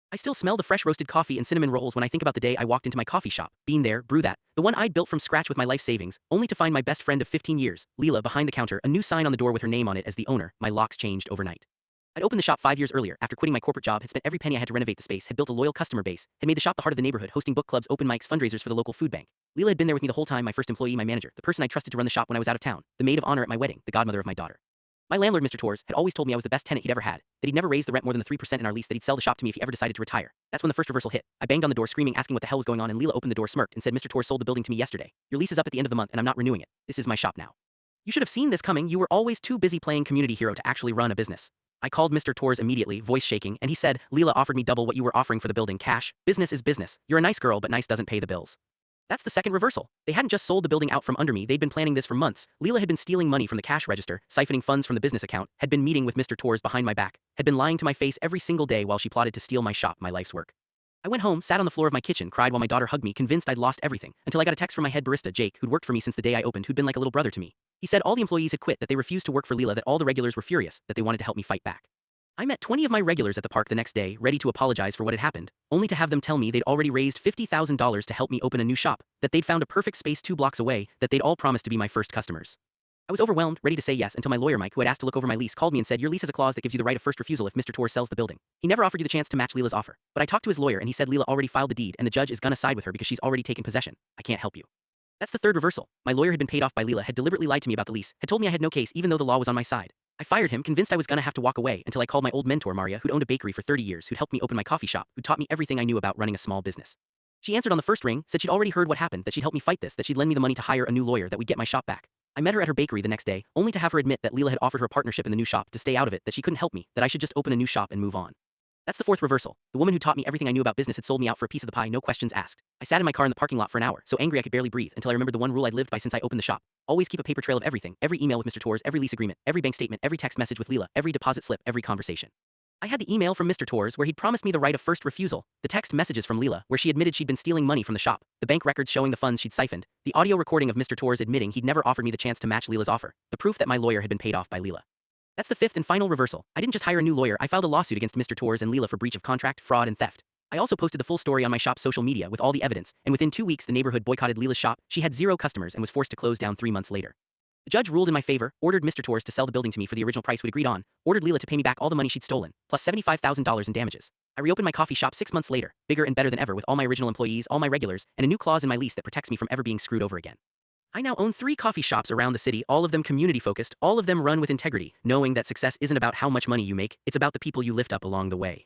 I still smell the fresh roasted coffee and cinnamon rolls when I think about the day I walked into my coffee shop, bean there, brew that, the one I'd built from scratch with my life savings, only to find my best friend of 15 years, Leela, behind the counter, a new sign on the door with her name on it as the owner. My locks changed overnight. I'd opened the shop 5 years earlier after quitting my corporate job, had spent every penny I had to renovate the space, had built a loyal customer base, had made the shop the heart of the neighborhood, hosting book clubs, open mics, fundraisers for the local food bank. Leela had been there with me the whole time, my first employee, my manager, the person I trusted to run the shop when I was out of town, the maid of honor at my wedding, the godmother of my daughter. My landlord, Mr. Torres, had always told me I was the best tenant he'd ever had, that he'd never raised the rent more than the 3% in our lease, that he'd sell the shop to me if he ever decided to retire. That's when the first reversal hit. I banged on the door screaming, asking what the hell was going on, and Leela opened the door, smirked, and said, Mr. Torres sold the building to me yesterday. Your lease is up at the end of the month and I'm not renewing it. This is my shop now. You should have seen this coming. You were always too busy playing community hero to actually run a business. I called Mr. Torres immediately, voice shaking, and he said, Leela offered me double what you were offering for the building, cash. Business is business. You're a nice girl, but nice doesn't pay the bills. That's the second reversal. They hadn't just sold the building out from under me, they'd been planning this for months. Leela had been stealing money from the cash register, siphoning funds from the business account, had been meeting with Mr. Torres behind my back, had been lying to my face every single day while she plotted to steal my shop, my life's work. I went home, sat on the floor of my kitchen, cried while my daughter hugged me, convinced I'd lost everything, until I got a text from my head barista, Jake, who'd worked for me since the day I opened, who'd been like a little brother to me. He said all the employees had quit, that they refused to work for Leela, that all the regulars were furious, that they wanted to help me fight back. I met 20 of my regulars at the park the next day, ready to apologize for what had happened, only to have them tell me they'd already raised $50,000 to help me open a new shop, that they'd found a perfect space 2 blocks away, that they'd all promised to be my first customers. I was overwhelmed, ready to say yes, until my lawyer Mike, who had asked to look over my lease, called me and said, your lease has a clause that gives you the right of first refusal if Mr. Torres sells the building. He never offered you the chance to match Leela's offer. But I talked to his lawyer and he said Leela already filed the deed and the judge is gonna side with her because she's already taken possession. I can't help you. That's the third reversal. My lawyer had been paid off by Leela, had deliberately lied to me about the lease, had told me I had no case even though the law was on my side. I fired him, convinced I was gonna have to walk away, until I called my old mentor Maria, who'd owned a bakery for 30 years, who'd helped me open my coffee shop, who taught me everything I knew about running a small business. She answered on the first ring, said she'd already heard what happened, that she'd help me fight this, that she'd lend me the money to hire a new lawyer, that we'd get my shop back. I met her at her bakery the next day, only to have her admit that Leela had offered her a partnership in the new shop, to stay out of it, that she couldn't help me, that I should just open a new shop and move on. That's the fourth reversal. The woman who taught me everything I knew about business had sold me out for a piece of the pie, no questions asked. I sat in my car in the parking lot for an hour, so angry I could barely breathe, until I remembered the one rule I'd lived by since I opened the shop. Always keep a paper trail of everything, every email with Mr. Torres, every lease agreement, every bank statement, every text message with Leela, every deposit slip, every conversation. I had the email from Mr. Torres where he'd promised me the right of first refusal, the text messages from Leela where she admitted she'd been stealing money from the shop, the bank records showing the funds she'd siphoned, the audio recording of Mr. Torres admitting he'd never offered me the chance to match Leela's offer, the proof that my lawyer had been paid off by Leela. That's the fifth and final reversal. I didn't just hire a new lawyer, I filed a lawsuit against Mr. Torres and Leela for breach of contract, fraud, and theft. I also posted the full story on my shop's social media with all the evidence, and within 2 weeks the neighborhood boycotted Leela's shop, she had 0 customers and was forced to close down 3 months later. The judge ruled in my favor, ordered Mr. Torres to sell the building to me for the original price we'd agreed on, ordered Leela to pay me back all the money she'd stolen, plus $75,000 in damages. I reopened my coffee shop 6 months later, bigger and better than ever with all my original employees, all my regulars, and a new clause in my lease that protects me from ever being screwed over again. I now own 3 coffee shops around the city, all of them community-focused, all of them run with integrity, knowing that success isn't about how much money you make, it's about the people you lift up along the way.